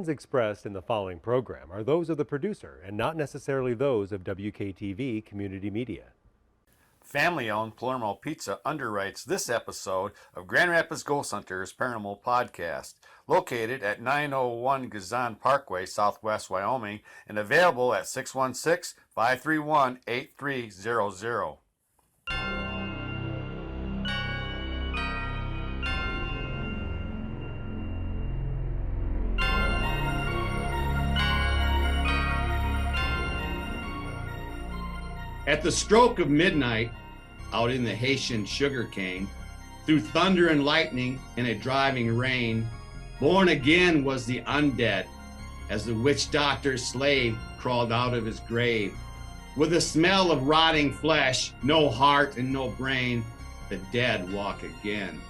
opinions expressed in the following program are those of the producer and not necessarily those of WKTV Community Media. Family-owned Palermo Pizza underwrites this episode of Grand Rapids Ghost Hunters Paranormal Podcast, located at 901 Gazan Parkway, Southwest Wyoming, and available at 616-531-8300. At the stroke of midnight, out in the Haitian sugarcane, through thunder and lightning and a driving rain, born again was the undead, as the witch doctor's slave crawled out of his grave. With a smell of rotting flesh, no heart and no brain, the dead walk again.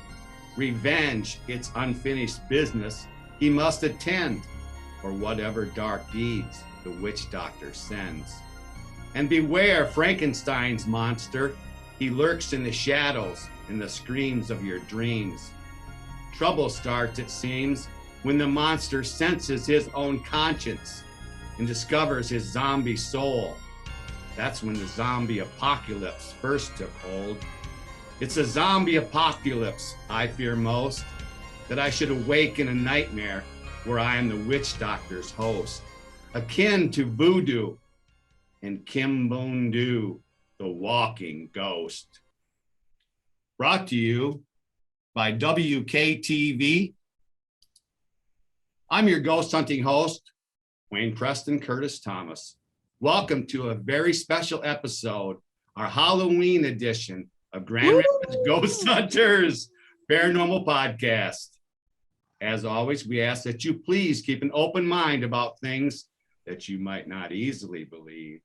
Revenge, its unfinished business, he must attend, for whatever dark deeds the witch doctor sends. And beware Frankenstein's monster, he lurks in the shadows and the screams of your dreams. Trouble starts, it seems, when the monster senses his own conscience and discovers his zombie soul. That's when the zombie apocalypse first took hold. It's a zombie apocalypse I fear most, that I should awake in a nightmare where I am the witch doctor's host, akin to voodoo and Kimbundu, the walking ghost. Brought to you by WKTV. I'm your ghost hunting host, Wayne Preston Curtis Thomas. Welcome to a very special episode, our Halloween edition of Grand Rapids Ghost Hunters Paranormal Podcast. As always, we ask that you please keep an open mind about things that you might not easily believe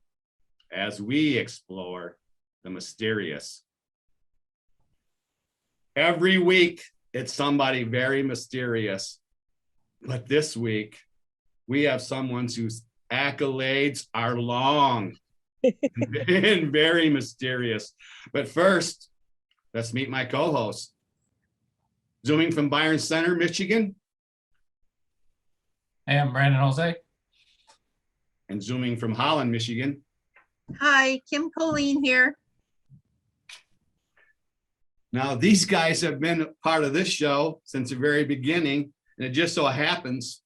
as we explore the mysterious. Every week, it's somebody very mysterious. But this week, we have someone whose accolades are long and very mysterious. But first, let's meet my co-host. Zooming from Byron Center, Michigan. Hey, I'm Brandon Jose. And zooming from Holland, Michigan. Hi, Kim Colleen here. Now, these guys have been part of this show since the very beginning, and it just so happens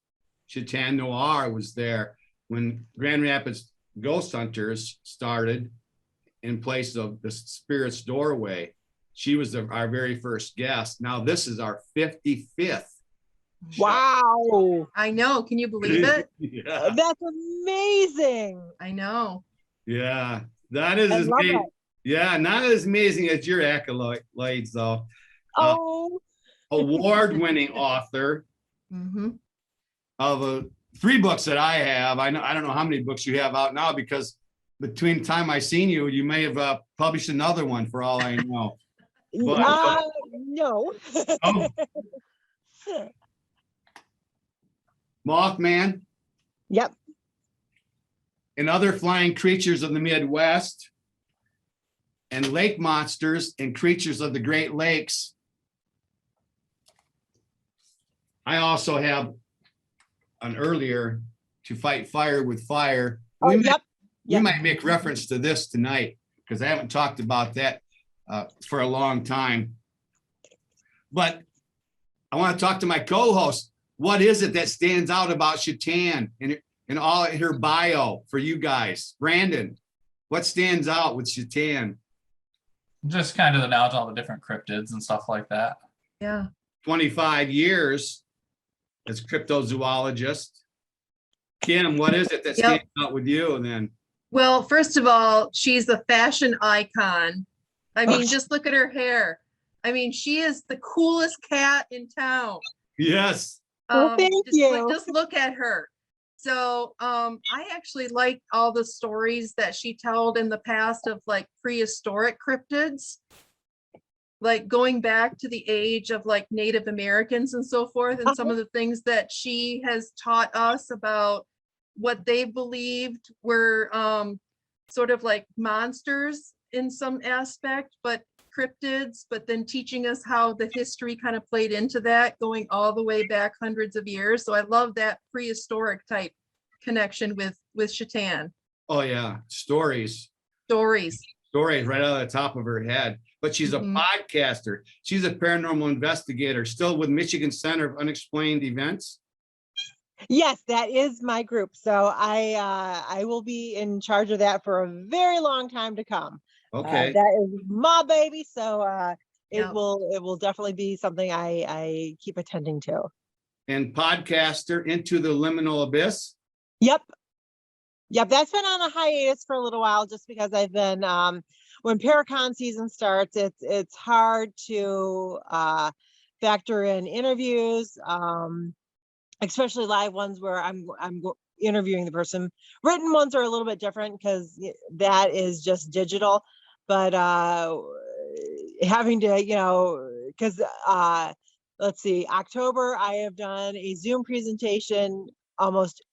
Shetan Noir was there when Grand Rapids Ghost Hunters started in place of the Spirit's Doorway. She was our very first guest. Now, this is our 55th. Wow. I know. Can you believe it? Yeah. That's amazing. I know. Yeah, that is I love amazing. it. Yeah, not as amazing as your accolades, though. Oh. Award-winning author of 3 books that I have. I don't know how many books you have out now, because between the time I seen you, you may have published another one for all I know. But, no. oh. Mothman. Yep. And other flying creatures of the Midwest, and lake monsters and creatures of the Great Lakes. I also have an earlier To Fight Fire with Fire. We might make reference to this tonight, because I haven't talked about that for a long time. But I want to talk to my co-host. What is it that stands out about Shetan in all her bio for you guys? Brandon, what stands out with Shetan? Just kind of the knowledge of all the different cryptids and stuff like that. Yeah. 25 years as cryptozoologist. Kim, what is it that stands out with you then? Well, first of all, she's a fashion icon. I mean, just look at her hair. I mean, she is the coolest cat in town. Yes. Thank you. Just look at her. So I actually like all the stories that she told in the past of like prehistoric cryptids, like going back to the age of like Native Americans and so forth, and some of the things that she has taught us about what they believed were sort of like monsters in some aspect, but cryptids, but then teaching us how the history kind of played into that, going all the way back hundreds of years. So I love that prehistoric type connection with Shetan. Oh yeah, stories Stories. right out of the top of her head. But she's a Mhm. podcaster. She's a paranormal investigator, still with Michigan Center of Unexplained Events. Yes, that is my group. So I will be in charge of that for a very long time to come. Okay. That is my baby. So Yep. it will definitely be something I keep attending to. And podcaster Into the Liminal Abyss. Yep. Yep, that's been on a hiatus for a little while just because I've been when Paracon season starts, it's hard to factor in interviews, especially live ones where I'm interviewing the person. Written ones are a little bit different because that is just digital, but having to, because let's see, October I have done a Zoom presentation almost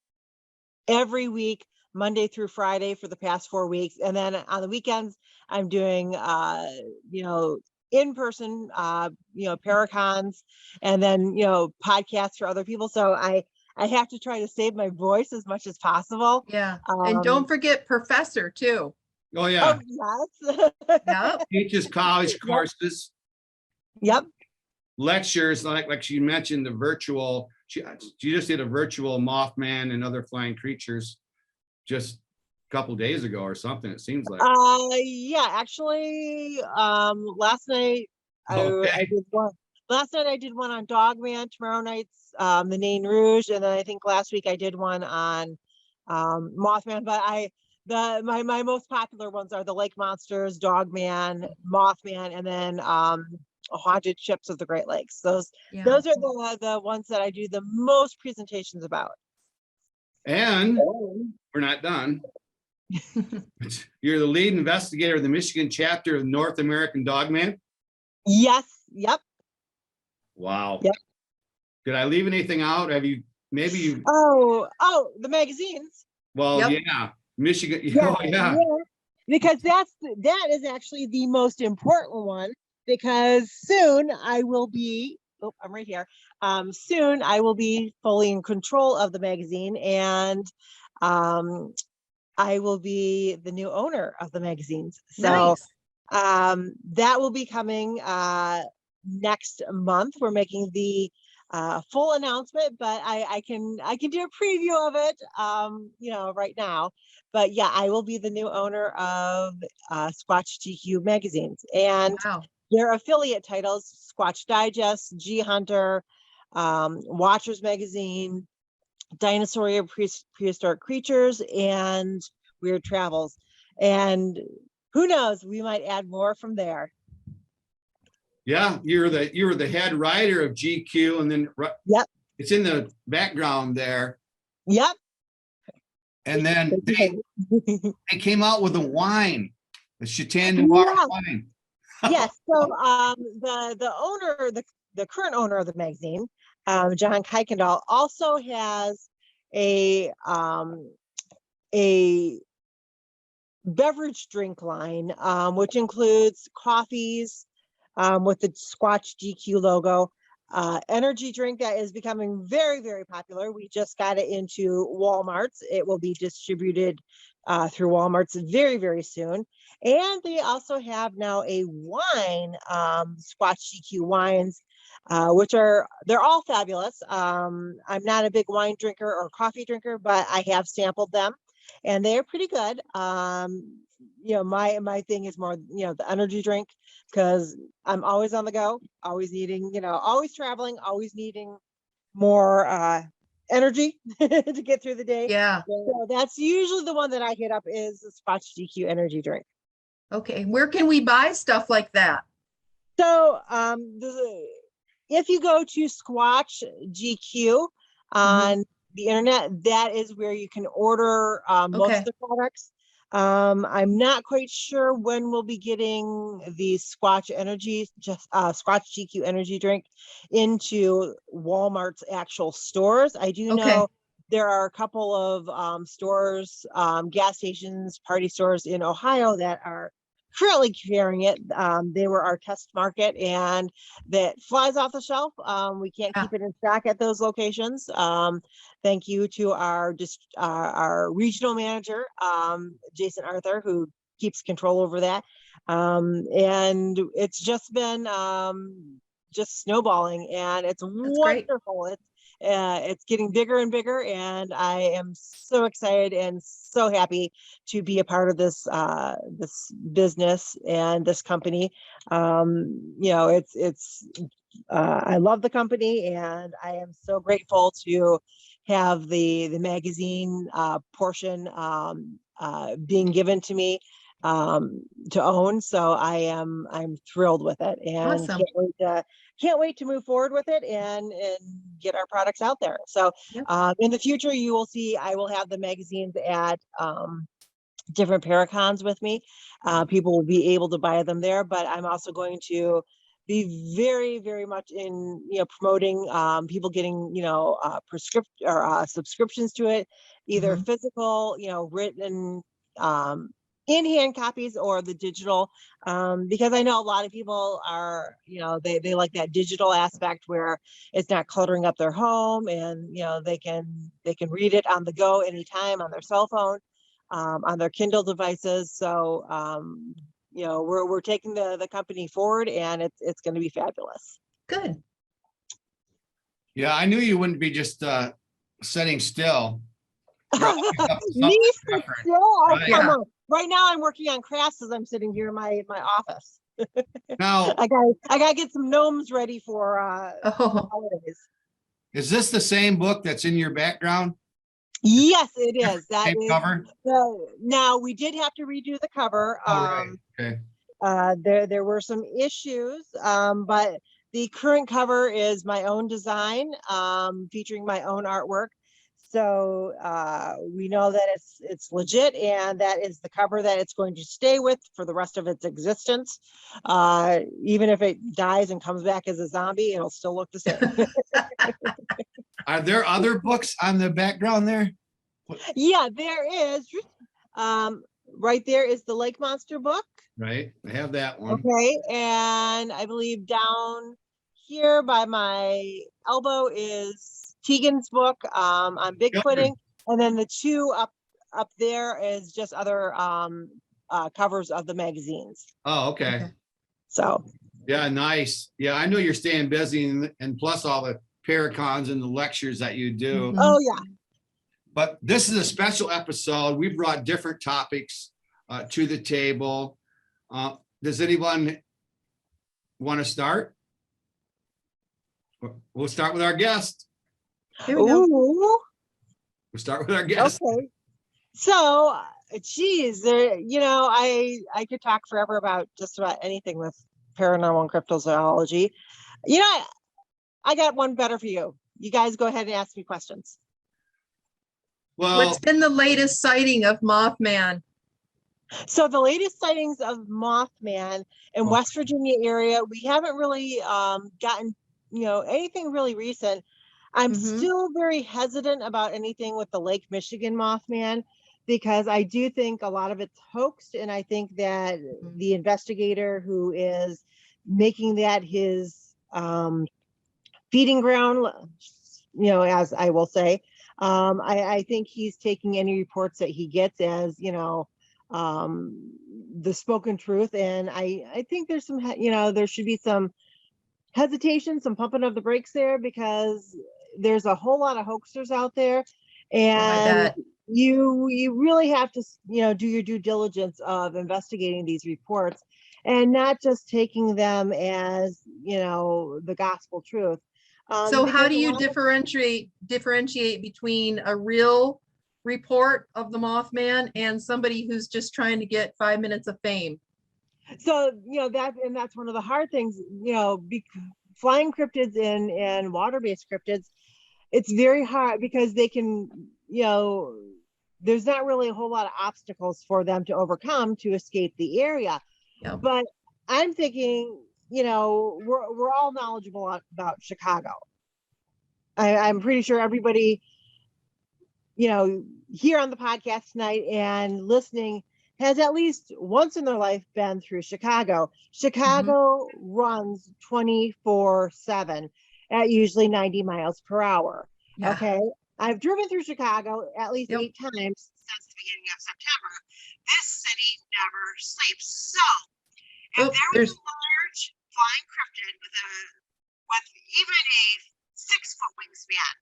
every week, Monday through Friday for the past 4 weeks. And then on the weekends, I'm doing, in person, Paracons, and then, podcasts for other people. So I have to try to save my voice as much as possible. Yeah. And don't forget Professor too. Oh yeah. Oh, yes. Yep. Teaches college courses, Yep. lectures, like she mentioned, the virtual. She just did a virtual Mothman and other flying creatures just a couple days ago or something. It seems like. Yeah, actually, last night I Okay. did one. Last night I did one on Dogman. Tomorrow night's the Nain Rouge, and then I think last week I did one on Mothman. But my most popular ones are the Lake Monsters, Dogman, Mothman, and then Haunted Ships of the Great Lakes. Those Yeah. are the ones that I do the most presentations about. And we're not done. You're the lead investigator of the Michigan chapter of North American Dogman. Yes. Yep. Wow. Yep. Did I leave anything out? Have you maybe you Oh, the magazines. well, Yep. yeah. Michigan. Yeah, Oh, yeah. because that is actually the most important one, because soon I will be, oh, I'm right here. Soon I will be fully in control of the magazine, and I will be the new owner of the magazines. So Nice. that will be coming next month. We're making the full announcement, but I can do a preview of it right now. But yeah, I will be the new owner of Squatch GQ magazines, and Wow. their affiliate titles: Squatch Digest, G Hunter, Watchers Magazine, Dinosauria Prehistoric Creatures, and Weird Travels. And who knows, we might add more from there. Yeah, you were the head writer of GQ, and then Yep. it's in the background there. Yep. And then they came out with a wine, the Shetan Noir Yeah. wine. Yes. So the owner, the current owner of the magazine, John Kuykendall, also has a beverage drink line, which includes coffees with the Squatch GQ logo, energy drink that is becoming very, very popular. We just got it into Walmart's. It will be distributed through Walmart's very, very soon. And they also have now a wine, Squatch GQ wines, they're all fabulous. I'm not a big wine drinker or coffee drinker, but I have sampled them, and they're pretty good. My thing is more, the energy drink, because I'm always on the go, always needing, always traveling, always needing more energy to get through the day. Yeah. So that's usually the one that I hit up, is the Squatch GQ energy drink. Okay. Where can we buy stuff like that? So if you go to Squatch GQ on the internet, that is where you can order most of the products. I'm not quite sure when we'll be getting the Squatch GQ energy drink into Walmart's actual stores. I do know there are a couple of stores, gas stations, party stores in Ohio that are currently carrying it. They were our test market, and that flies off the shelf. We can't Yeah. keep it in stock at those locations. Thank you to our regional manager, Jason Arthur, who keeps control over that. And it's just been just snowballing, and it's great. wonderful. It's getting bigger and bigger, and I am so excited and so happy to be a part of this this business and this company. It's I love the company, and I am so grateful to have the magazine portion being given to me to own. So I'm thrilled with it, and Awesome. can't wait to move forward with it and get our products out there. So Yep. in the future, you will see I will have the magazines at different Paracons with me. People will be able to buy them there, but I'm also going to be very, very much in, promoting people getting, prescription or subscriptions to it, either physical, written, in-hand copies or the digital, because I know a lot of people are, they like that digital aspect where it's not cluttering up their home, and they can read it on the go anytime on their cell phone, on their Kindle devices. So we're taking the company forward, and it's going to be fabulous. Good. Yeah, I knew you wouldn't be just sitting still. You're always up to something Me different. still? Oh, Right. come on. Right now I'm working on crafts as I'm sitting here in my office. Now, I gotta get some gnomes ready for Oh, holidays. is this the same book that's in your background? Yes, it is. That Same is cover? now we did have to redo the cover. Oh, right. Okay. There were some issues, but the current cover is my own design, featuring my own artwork. So we know that it's legit, and that is the cover that it's going to stay with for the rest of its existence. Even if it dies and comes back as a zombie, it'll still look the same. Are there other books on the background there? Yeah, there is. Right there is the Lake Monster book. Right, I have that one. Okay, and I believe down here by my elbow is Tegan's book on Bigfooting, and then the two up there is just other covers of the magazines. Oh, okay. So Yeah, nice. Yeah, I know you're staying busy, and plus all the Paracons and the lectures that you do. oh yeah. But this is a special episode. We brought different topics to the table. Does anyone want to start? We'll start with our guest. here we go. Ooh, We'll start with our guest. okay. So, geez, I could talk forever about just about anything with paranormal and cryptozoology. I got one better for you. You guys go ahead and ask me questions. Well, What's been the latest sighting of Mothman? So the latest sightings of Mothman in West Virginia area, we haven't really gotten, anything really recent. I'm still very hesitant about anything with the Lake Michigan Mothman, because I do think a lot of it's hoaxed, and I think that the investigator who is making that his feeding ground, as I will say, I think he's taking any reports that he gets as, the spoken truth. And I think there's some, there should be some hesitation, some pumping of the brakes there, because there's a whole lot of hoaxers out there, and you really have to, do your due diligence of investigating these reports and not just taking them as, the gospel truth. So how do you differentiate between a real report of the Mothman and somebody who's just trying to get 5 minutes of fame? So, that's one of the hard things, flying cryptids and water-based cryptids, it's very hard because they can, there's not really a whole lot of obstacles for them to overcome to escape the area. Yeah. But I'm thinking, we're all knowledgeable about Chicago. I'm pretty sure everybody, here on the podcast tonight and listening has at least once in their life been through Chicago. Chicago runs 24/7 at usually 90 miles per hour. Yeah. Okay. I've driven through Chicago at least Yep. 8 times since the beginning of September. This city never sleeps. So if Oh, there was there's a large flying cryptid with even a 6-foot wingspan.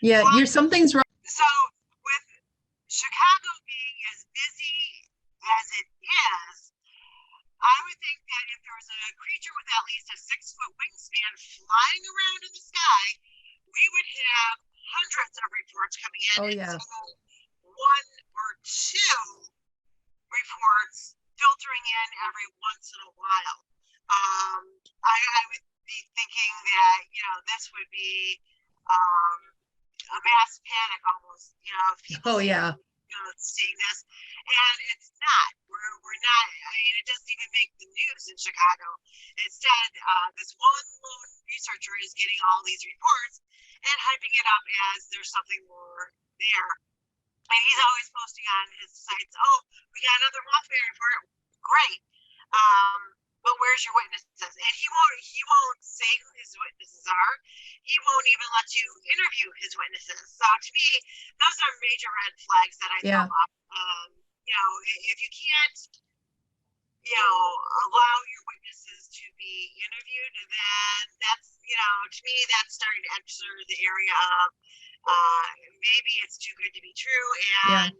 yeah, flying- something's wrong. So with Chicago being as busy as it is, I would think that if there was a creature with at least a 6-foot wingspan flying around in the sky, we would have hundreds of reports coming in. Oh, yeah. And so 1 or 2 reports filtering in every once in a while. I would be thinking that, this would be a mass panic almost, if people Oh, yeah. seeing this. And it's not. We're not. I mean, it doesn't even make the news in Chicago. Instead, this one lone researcher is getting all these reports and hyping it up as there's something more there. And he's always posting on his sites, oh, we got another Mothman report. Great. But where's your witnesses? And he won't say who his witnesses are. He won't even let you interview his witnesses. So to me, those are major red flags that I Yeah. throw up. If you can't, allow your witnesses to be interviewed, then that's, to me, that's starting to enter the area of maybe it's too good to be true and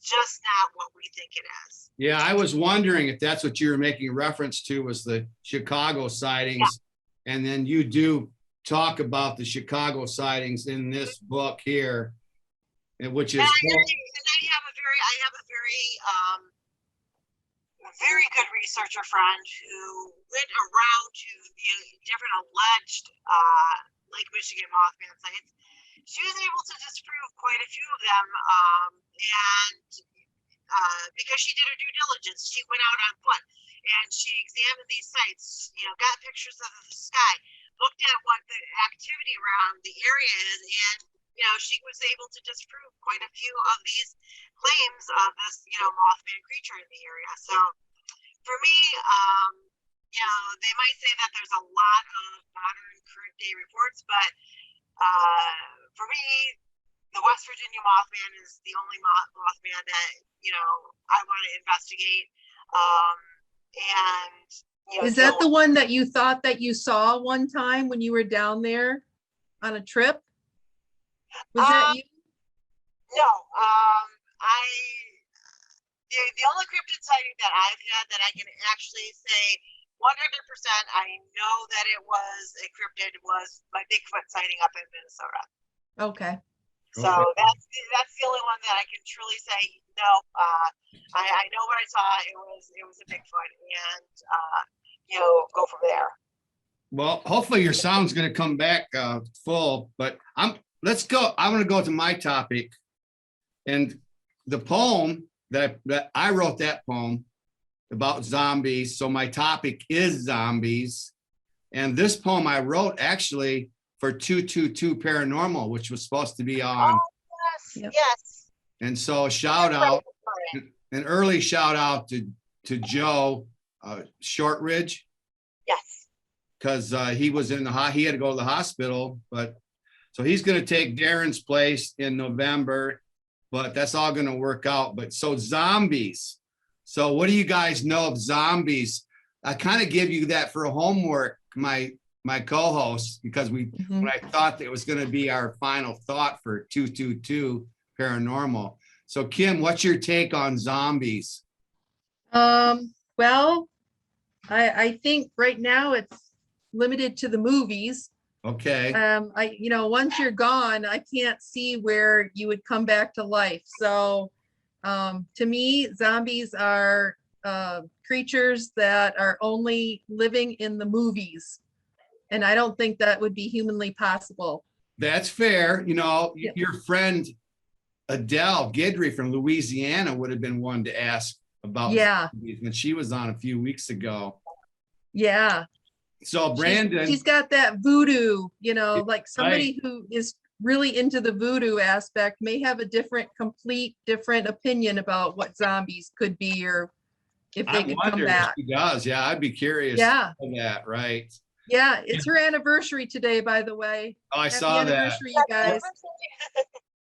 just not what we think it is. Yeah, I was wondering if that's what you were making reference to was the Chicago sightings. Yeah. And then you do talk about the Chicago sightings in this book here, which is. And I have a very good researcher friend who went around to the different alleged Lake Michigan Mothman sites. She was able to disprove quite a few of them, and because she did her due diligence, she went out on foot and she examined these sites, got pictures of the sky, looked at what the activity around the area is, and she was able to disprove quite a few of these claims of this, Mothman creature in the area. So for me, they might say that there's a lot of modern current day reports, but for me, the West Virginia Mothman is the only Mothman that, I want to investigate. Is that the one that you thought that you saw one time when you were down there on a trip? Was that you? No, the only cryptid sighting that I've had that I can actually say 100% I know that it was a cryptid was my Bigfoot sighting up in Minnesota. Okay. So that's the only one that I can truly say no. I know what I saw. It was a Bigfoot, and go from there. Well, hopefully your sound's going to come back full. But let's go. I want to go to my topic, and the poem that I wrote that poem about zombies. So my topic is zombies, and this poem I wrote actually for 222 Paranormal, which was supposed to be on. Oh, yes, yes. And so shout out, an early shout out to Joe Shortridge. Yes. Because he was he had to go to the hospital, but so he's going to take Darren's place in November, but that's all going to work out. But so zombies. So what do you guys know of zombies? I kind of give you that for homework, my co-host, because when I thought that it was going to be our final thought for 222 Paranormal. So Kim, what's your take on zombies? Well, I think right now it's limited to the movies. Okay. Once you're gone, I can't see where you would come back to life. So to me, zombies are creatures that are only living in the movies. And I don't think that would be humanly possible. That's fair. Your friend Adele Guidry from Louisiana would have been one to ask about zombies when she was on a few weeks ago. Yeah. So Brandon, she's got that voodoo, like somebody who is really into the voodoo aspect may have a different opinion about what zombies could be, or if I they could come wonder if back. she does. Yeah, I'd be curious. Yeah. To know that, right? Yeah, it's her anniversary today, by the way. Oh, I Happy saw that. anniversary, you guys.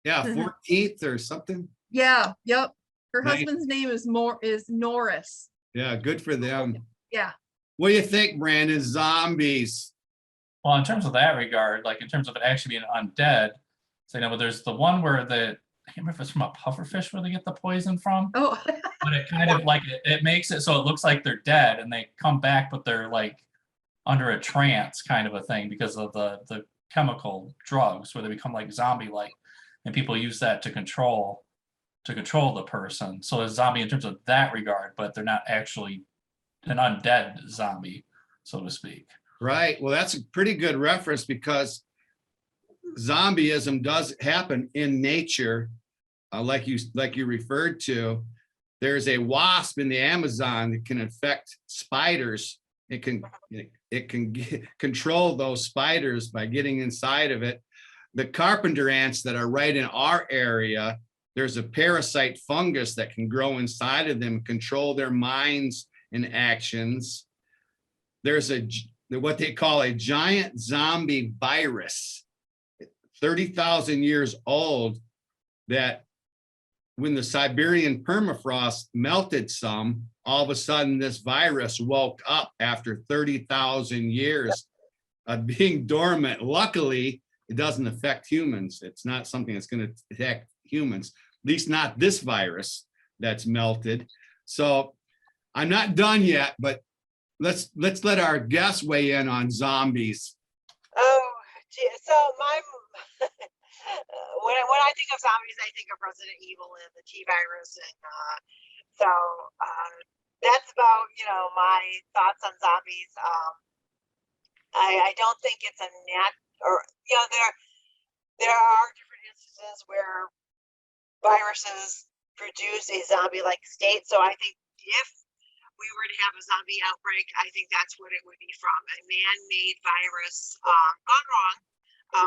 Yeah, 14th or something. Yeah, yep. Her Nice. husband's name is Norris. Yeah, good for them. Yeah. What do you think, Brandon? Zombies. Well, in terms of that regard, like in terms of it actually being undead, so but there's the one where I can't remember if it's from a pufferfish where they get the poison from. Oh. But it kind of like it makes it so it looks like they're dead and they come back, but they're like under a trance kind of a thing because of the chemical drugs where they become like zombie-like, and people use that to control the person. So a zombie in terms of that regard, but they're not actually an undead zombie, so to speak. Right. Well, that's a pretty good reference because zombieism does happen in nature, like you referred to. There's a wasp in the Amazon that can infect spiders. It can control those spiders by getting inside of it. The carpenter ants that are right in our area, there's a parasite fungus that can grow inside of them, control their minds and actions. There's what they call a giant zombie virus, 30,000 years old, that when the Siberian permafrost melted some, all of a sudden this virus woke up after 30,000 years of being dormant. Luckily, it doesn't affect humans. It's not something that's going to attack humans, at least not this virus that's melted. So I'm not done yet, but let's let our guests weigh in on zombies. Oh, gee, so when I think of zombies, I think of Resident Evil and the T virus, and that's about my thoughts on zombies. I don't think it's a there are different instances where viruses produce a zombie-like state. So I think if we were to have a zombie outbreak, I think that's what it would be from, a man-made virus gone wrong,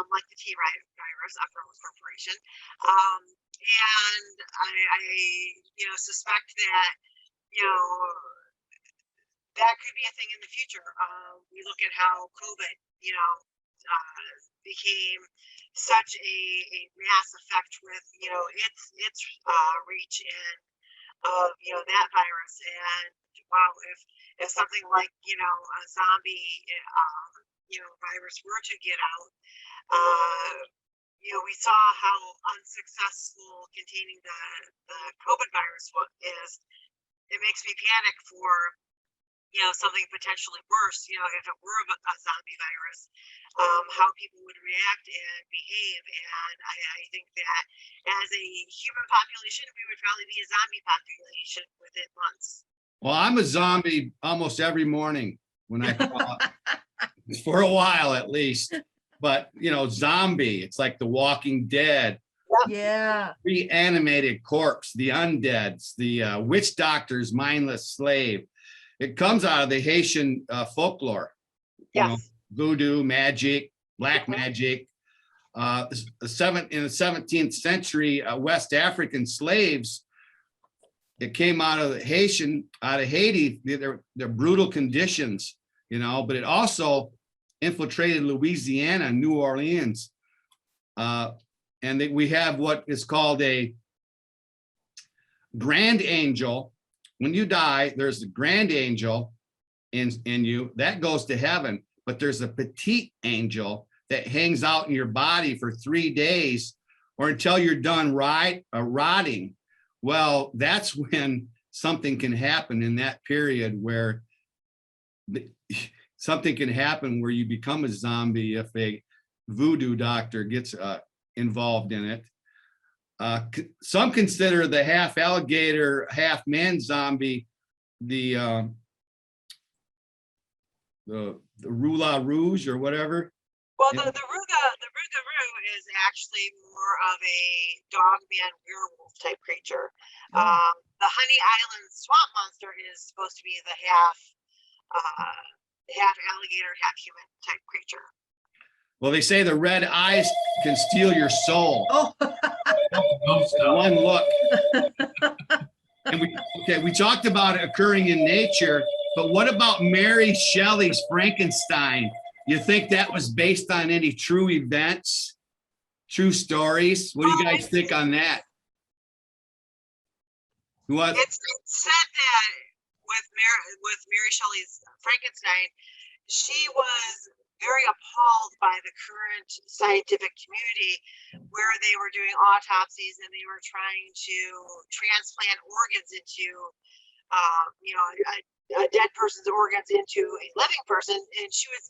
like the T virus, Upper Corporation. And I suspect that, that could be a thing in the future. We look at how COVID, became such a mass effect with, its reach in of, that virus. And wow, if something like, a zombie, virus were to get out, we saw how unsuccessful containing the COVID virus is. It makes me panic for, something potentially worse, if it were a zombie virus, how people would react and behave. And I think that as a human population, we would probably be a zombie population within months. Well, I'm a zombie almost every morning when I call up, for a while at least. But, zombie, it's like The Walking Dead. Yeah. Reanimated corpse, the undeads, the witch doctor's mindless slave. It comes out of the Haitian folklore. Yes. Voodoo, magic, black magic. In the 17th century, West African slaves, it came out of Haiti, their brutal conditions, but it also infiltrated Louisiana and New Orleans. And we have what is called a grand angel. When you die, there's a grand angel in you that goes to heaven, but there's a petite angel that hangs out in your body for 3 days or until you're done rotting. Well, that's when something can happen in that period where something can happen where you become a zombie if a voodoo doctor gets involved in it. Some consider the half alligator, half man zombie the Roula Rouge or whatever. Well, the Rougarou is actually more of a dogman werewolf type creature. The Honey Island swamp monster is supposed to be the half alligator, half human type creature. Well, they say the red eyes can steal your soul. Oh, One look. And we talked about it occurring in nature, but what about Mary Shelley's Frankenstein? You think that was based on any true events, true stories? What do you guys think on that? What? It's said that with Mary Shelley's Frankenstein, she was very appalled by the current scientific community where they were doing autopsies and they were trying to transplant organs into, a dead person's organs into a living person. And she was,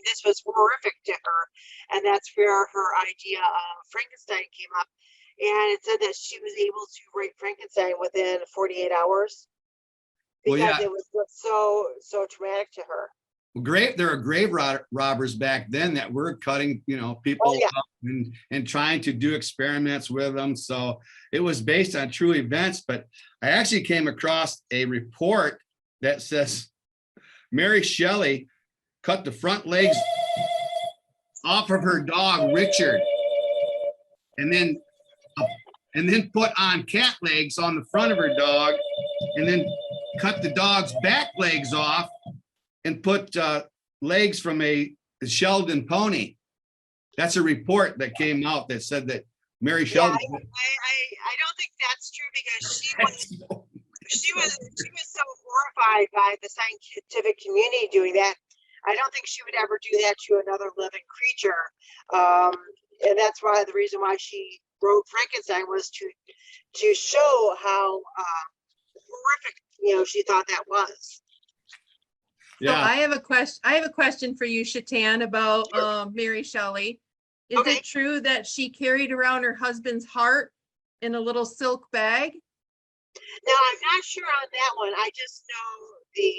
this was horrific to her. And that's where her idea of Frankenstein came up. And it said that she was able to write Frankenstein within 48 hours because it was just so traumatic to her. There are grave robbers back then that were cutting, people up and trying to do experiments with them. So it was based on true events. But I actually came across a report that says Mary Shelley cut the front legs off of her dog Richard, and then put on cat legs on the front of her dog, and then cut the dog's back legs off and put legs from a Sheldon pony. That's a report that came out that said that Mary Sheldon. I don't think that's true because she was so horrified by the scientific community doing that. I don't think she would ever do that to another living creature. And that's why the reason why she wrote Frankenstein was to show how horrific she thought that was. So I have a question for you, Shetan, about Mary Shelley. Is it true that she carried around her husband's heart in a little silk bag? No, I'm not sure on that one. I just know the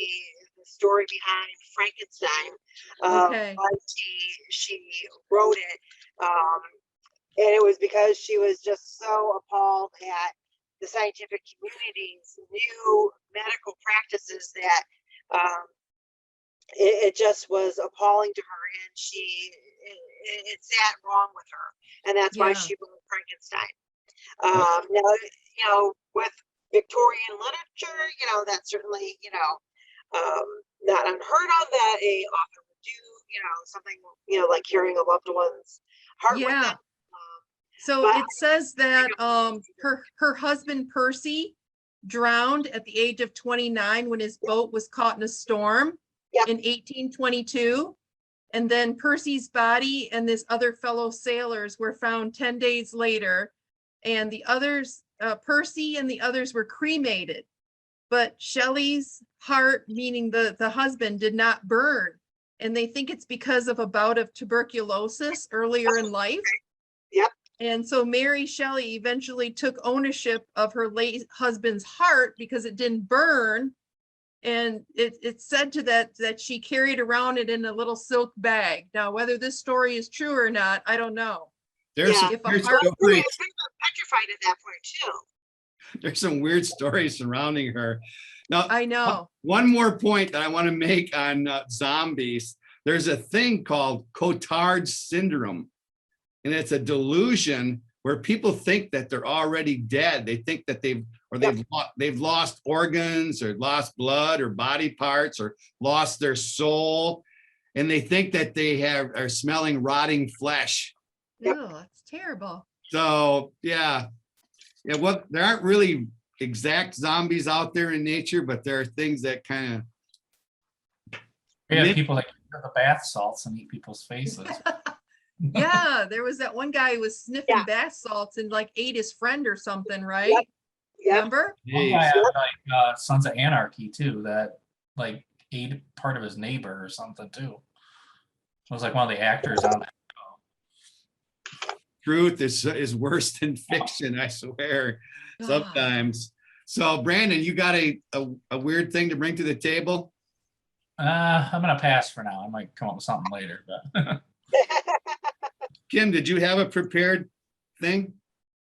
story behind Frankenstein. Why she wrote it. And it was because she was just so appalled at the scientific community's new medical practices that it just was appalling to her, and it sat wrong with her, and that's why she wrote Frankenstein. Now, with Victorian literature, that's certainly not unheard of that a author would do, something like carrying a loved one's heart with them. So it says that her husband Percy drowned at the age of 29 when his boat was caught in a storm in 1822. And then Percy's body and this other fellow sailors were found 10 days later. And the others, Percy and the others were cremated. But Shelley's heart, meaning the husband, did not burn. And they think it's because of a bout of tuberculosis earlier in life. Yep. And so Mary Shelley eventually took ownership of her late husband's heart because it didn't burn. And it's said to that she carried around it in a little silk bag. Now, whether this story is true or not, I don't know. There's some weird stories. Petrified at that point too. There's some weird stories surrounding her. Now, I know. One more point that I want to make on zombies. There's a thing called Cotard's syndrome, and it's a delusion where people think that they're already dead. They think that they've lost organs or lost blood or body parts or lost their soul, and they think that they are smelling rotting flesh. Oh, that's terrible. So there aren't really exact zombies out there in nature, but there are things that kind of people that get the bath salts and eat people's faces. Yeah, there was that one guy who was sniffing bath salts and ate his friend or something, right? Remember? One guy had Sons of Anarchy too, that ate part of his neighbor or something too. It was one of the actors on that. Truth is worse than fiction, I swear. Sometimes. So Brandon, you got a weird thing to bring to the table? I'm gonna pass for now. I might come up with something later, but Kim, did you have a prepared thing?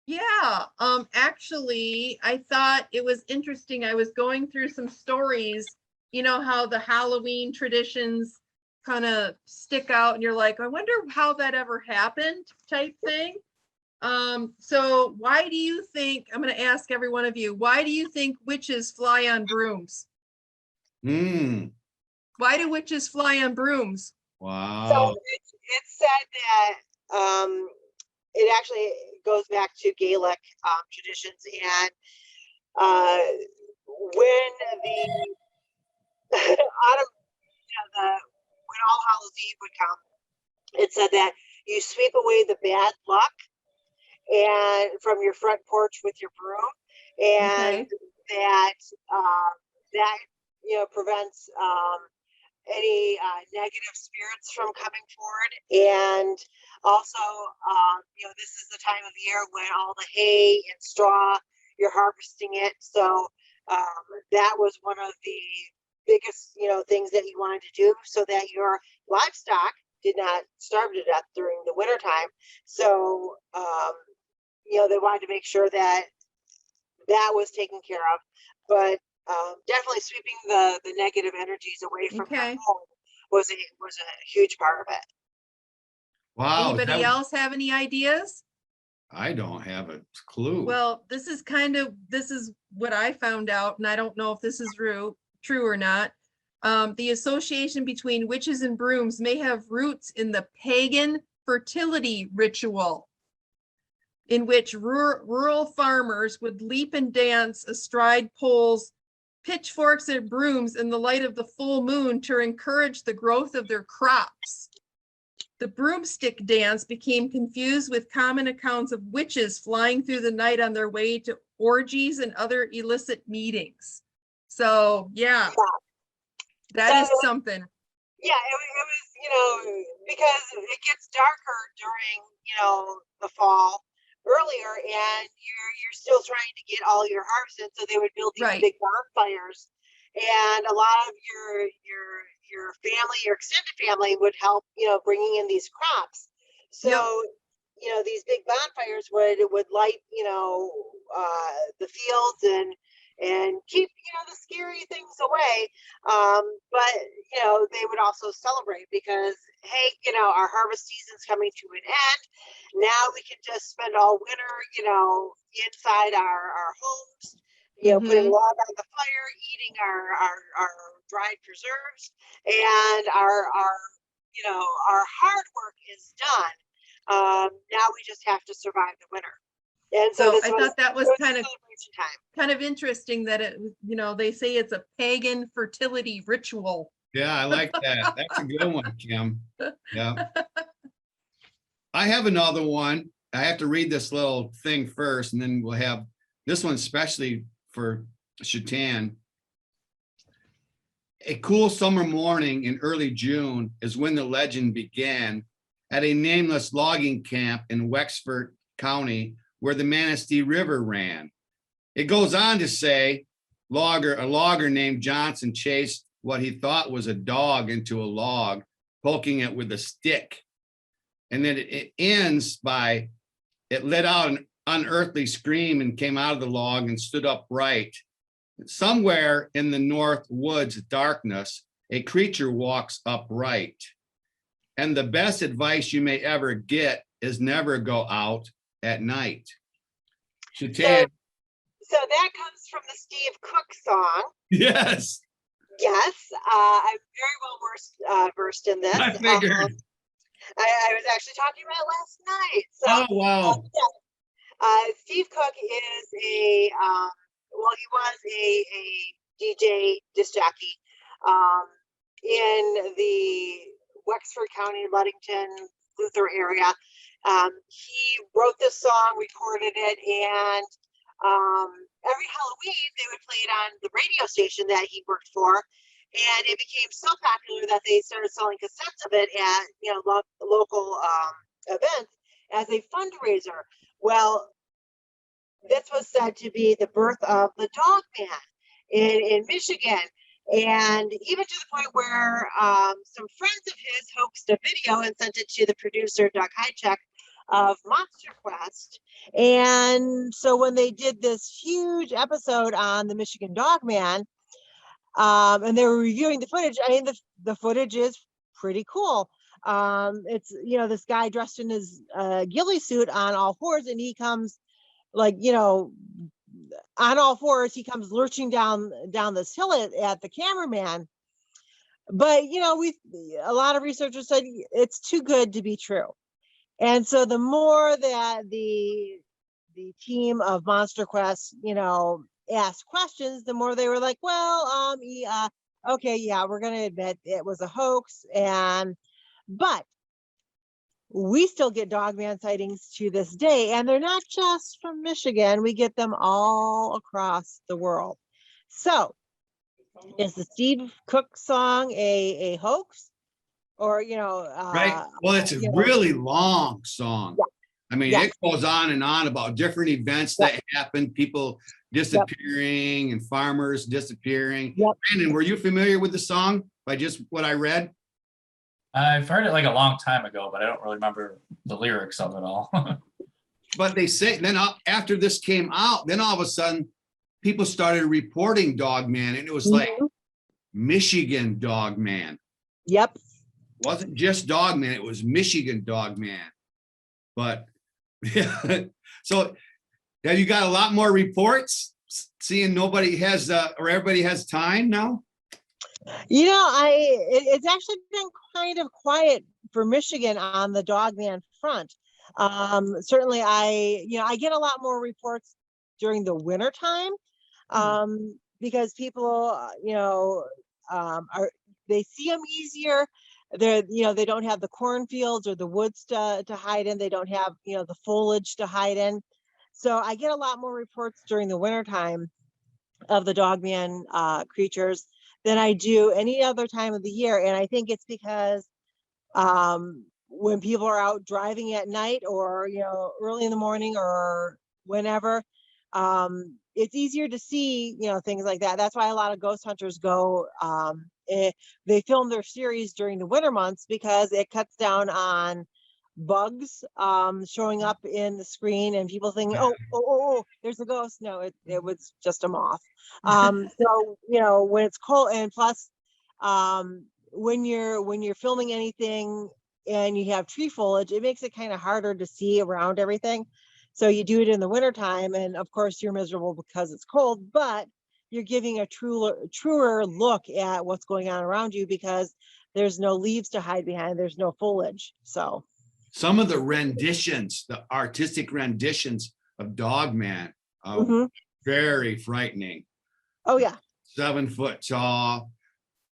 Yeah, actually, I thought it was interesting. I was going through some stories, how the Halloween traditions kind of stick out and you're like, I wonder how that ever happened type thing. So why do you think, I'm going to ask every one of you, why do you think witches fly on brooms? Why do witches fly on brooms? Wow. So it's said that it actually goes back to Gaelic traditions, and when the autumn, when All Hallows Eve would come, it said that you sweep away the bad luck and from your front porch with your broom, and that prevents any negative spirits from coming forward. And also, this is the time of year when all the hay and straw, you're harvesting it. So that was one of the biggest, things that you wanted to do so that your livestock did not starve to death during the winter time. So, they wanted to make sure that that was taken care of. But definitely sweeping the negative energies away from your home was a huge part of it. Wow. Anybody else have any ideas? I don't have a clue. Well, this is what I found out, and I don't know if this is true or not. The association between witches and brooms may have roots in the pagan fertility ritual, in which rural farmers would leap and dance astride poles, pitchforks, and brooms in the light of the full moon to encourage the growth of their crops. The broomstick dance became confused with common accounts of witches flying through the night on their way to orgies and other illicit meetings. So, yeah, that is something. Yeah, it was, because it gets darker during, the fall earlier, and you're still trying to get all your harvest in, so they would build these big bonfires, and a lot of your family, your extended family would help, bringing in these crops. So, these big bonfires would light, the fields and keep, the scary things away. But, they would also celebrate because, hey, our harvest season's coming to an end. Now we can just spend all winter, inside our homes, putting log on the fire, eating our dried preserves, and our hard work is done. Now we just have to survive the winter. And so I thought that was kind of interesting that it, they say it's a pagan fertility ritual. Yeah, I like that. That's a good one, Kim. Yeah. I have another one. I have to read this little thing first, and then we'll have this one especially for Shetan. A cool summer morning in early June is when the legend began at a nameless logging camp in Wexford County, where the Manistee River ran. It goes on to say, a logger named Johnson chased what he thought was a dog into a log, poking it with a stick. And then it ends by, it let out an unearthly scream and came out of the log and stood upright. Somewhere in the north woods darkness, a creature walks upright. And the best advice you may ever get is never go out at night. Shetan. So that comes from the Steve Cook song. Yes. Yes, I'm very well versed in this. I figured. I was actually talking about it last night. So, oh, wow. Steve Cook is he was a DJ disc jockey in the Wexford County, Ludington, Luther area. He wrote this song, recorded it, and every Halloween they would play it on the radio station that he worked for, and it became so popular that they started selling cassettes of it at local events as a fundraiser. Well, this was said to be the birth of the dogman in Michigan, and even to the point where some friends of his hoaxed a video and sent it to the producer Doug Hychek of Monster Quest. And so when they did this huge episode on the Michigan Dogman, and they were reviewing the footage, I mean, the footage is pretty cool. It's, you know, this guy dressed in his ghillie suit on all fours, and he comes like, you know, on all fours, he comes lurching down this hill at the cameraman. But, you know, a lot of researchers said it's too good to be true. And so the more that the team of Monster Quest, you know, asked questions, the more they were like, well, yeah, okay, yeah, we're going to admit it was a hoax. But we still get dogman sightings to this day, and they're not just from Michigan. We get them all across the world. So is the Steve Cook song a hoax? Or, you know, Right. Well, it's a really long song. Yeah. I mean, Yeah. it goes on and on about different events that happened, people disappearing and farmers disappearing. Brandon, were you familiar with the song by just what I read? I've heard it like a long time ago, but I don't really remember the lyrics of it all. But they say then after this came out, then all of a sudden people started reporting dogman, and it was like Michigan dogman. Yep. Wasn't just dogman, it was Michigan dogman. But yeah, so have you got a lot more reports? Seeing nobody has or everybody has time now? You know, it's actually been kind of quiet for Michigan on the dogman front. Certainly I get a lot more reports during the winter time, because people, they see them easier. They don't have the cornfields or the woods to hide in. They don't have, the foliage to hide in. So I get a lot more reports during the winter time of the dogman creatures than I do any other time of the year. And I think it's because when people are out driving at night, or, early in the morning or whenever, it's easier to see, things like that. That's why a lot of ghost hunters go, they film their series during the winter months, because it cuts down on bugs showing up in the screen and people thinking, oh, there's a ghost. No, it was just a moth. So, when it's cold, and plus, when you're filming anything and you have tree foliage, it makes it kind of harder to see around everything. So you do it in the wintertime, and of course you're miserable because it's cold, but you're giving a truer look at what's going on around you, because there's no leaves to hide behind, there's no foliage. So some of the renditions, the artistic renditions of dogman, very frightening. Oh yeah. 7 foot tall.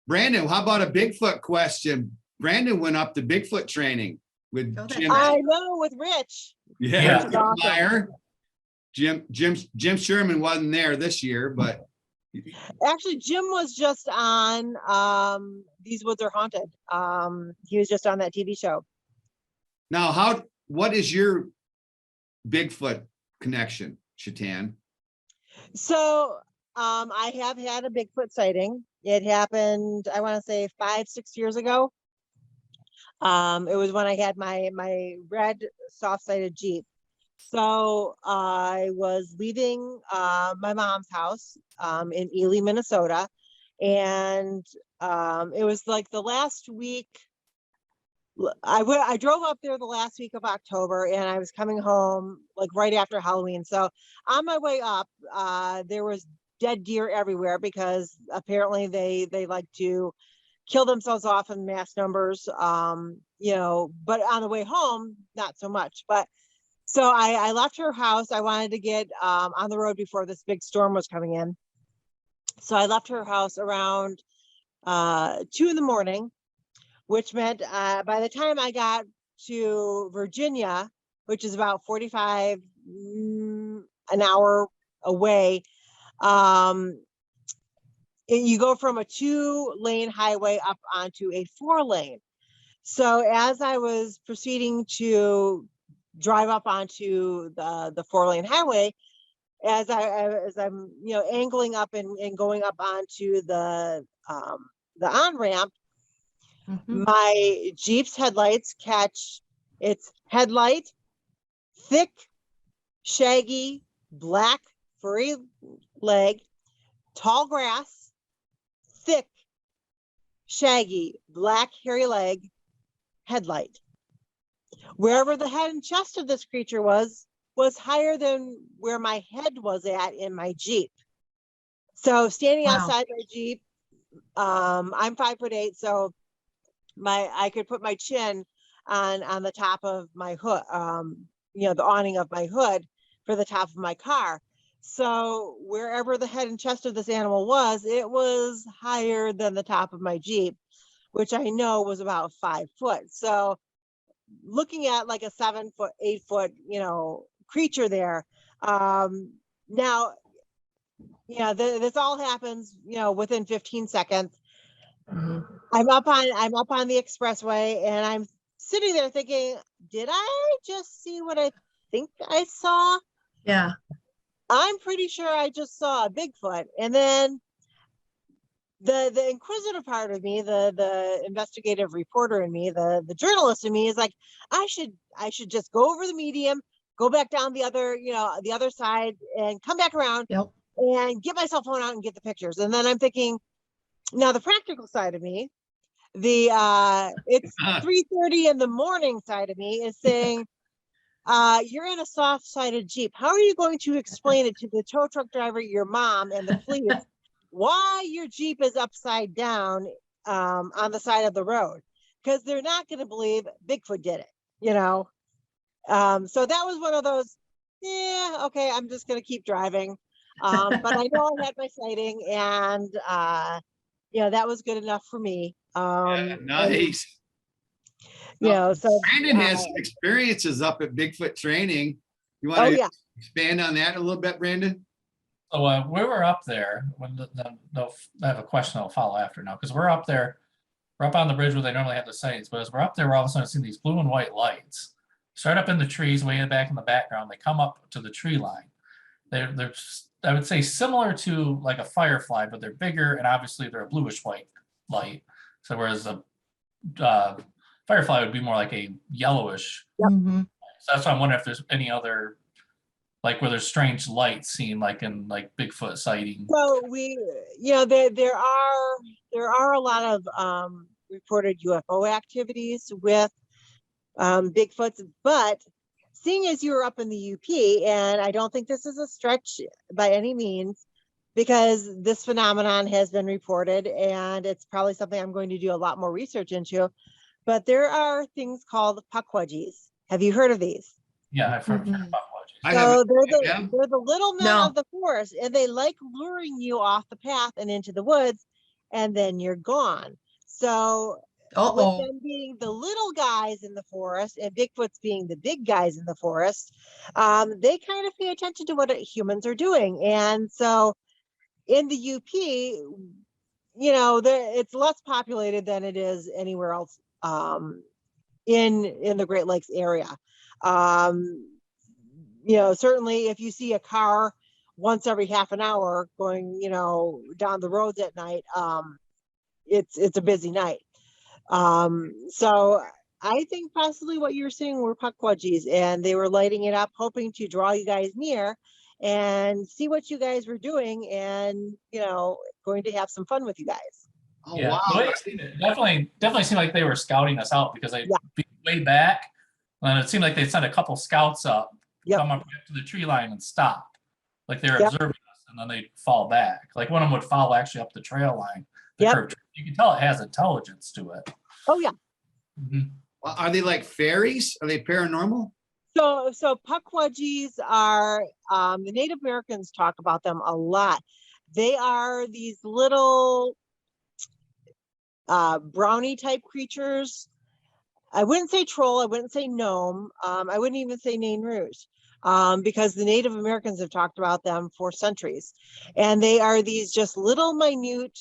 Brandon, how about a Bigfoot question? Brandon went up to Bigfoot training with Jim. I know, with Rich. Yeah, Rich awesome. Meyer. Jim Sherman wasn't there this year, but actually Jim was just on These Woods Are Haunted. He was just on that TV show. Now, what is your Bigfoot connection, Shetan? So I have had a Bigfoot sighting. It happened, I want to say 5-6 years ago. It was when I had my red soft-sided Jeep. So I was leaving my mom's house in Ely, Minnesota, and it was like the last week. I drove up there the last week of October, and I was coming home like right after Halloween. So on my way up, there was dead deer everywhere, because apparently they like to kill themselves off in mass numbers. But on the way home, not so much. But so I left her house. I wanted to get on the road before this big storm was coming in. So I left her house around 2 a.m, which meant by the time I got to Virginia, which is about 45 an hour away, you go from a 2-lane highway up onto a 4-lane. So as I was proceeding to drive up onto the 4-lane highway, as I'm angling up and going up onto the on-ramp, my Jeep's headlights catch its headlight, thick, shaggy, black, furry leg, tall grass, thick, shaggy, black, hairy leg, headlight. Wherever the head and chest of this creature was higher than where my head was at in my Jeep. So standing Wow. outside my Jeep, I'm 5'8", so I could put my chin on the top of my hood, the awning of my hood for the top of my car. So wherever the head and chest of this animal was, it was higher than the top of my Jeep, which I know was about 5 foot. So looking at like a 7 foot, 8 foot, creature there. Now, this all happens, within 15 seconds. Mhm. I'm up on the expressway, and I'm sitting there thinking, did I just see what I think I saw? Yeah. I'm pretty sure I just saw a Bigfoot. And then the inquisitive part of me, the investigative reporter in me, the journalist in me is like, I should just go over the medium, go back down the other side, and come back around Yep. and get my cell phone out and get the pictures. And then I'm thinking, now the practical side of me, it's 3:30 in the morning side of me is saying, you're in a soft-sided Jeep. How are you going to explain it to the tow truck driver, your mom, and the police why your Jeep is upside down on the side of the road? Because they're not going to believe Bigfoot did it, So that was one of those, yeah, okay, I'm just going to keep driving. But I know I had my sighting, and that was good enough for me. Nice. So Brandon has some experiences up at Bigfoot training. You want to expand on that a little bit, Brandon? So we were up there when I have a question I'll follow after now, because we're up on the bridge where they normally have the sightings. But as we're up there, we're all of a sudden seeing these blue and white lights start up in the trees way back in the background. They come up to the tree line. They're I would say similar to like a firefly, but they're bigger, and obviously they're a bluish white light. So whereas a firefly would be more like a yellowish. Mhm. So that's why I'm wondering if there's any other, like where there's strange lights seen, like in like Bigfoot sighting. So there are a lot of reported UFO activities with Bigfoots, but seeing as you were up in the UP, and I don't think this is a stretch by any means, because this phenomenon has been reported, and it's probably something I'm going to do a lot more research into. But there are things called puckwudgies. Have you heard of these? Yeah, I've heard Mhm. about Pukwudgies. So they're the little men No. of the forest, and they like luring you off the path and into the woods, and then you're gone. So with Uh-oh. them being the little guys in the forest and Bigfoot's being the big guys in the forest, they kind of pay attention to what humans are doing. And so in the UP, it's less populated than it is anywhere else in the Great Lakes area. Certainly if you see a car once every half an hour going, down the roads at night, it's a busy night. So I think possibly what you were seeing were puckwudgies, and they were lighting it up, hoping to draw you guys near and see what you guys were doing, and going to have some fun with you guys. Oh, Yeah, wow. the way it seemed, it definitely seemed like they were scouting us out, because they beat way back, and it seemed like they sent a couple scouts up, come up to the tree line and stop, like they were observing us, and then they'd fall back. Like one of them would follow actually up the trail line. Curved. You can tell it has intelligence to it. Oh yeah. Mm-hmm. Are they like fairies? Are they paranormal? So pukwudgies are, the Native Americans talk about them a lot. They are these little brownie type creatures. I wouldn't say troll, I wouldn't say gnome, I wouldn't even say Nain Rouge, because the Native Americans have talked about them for centuries. And they are these just little minute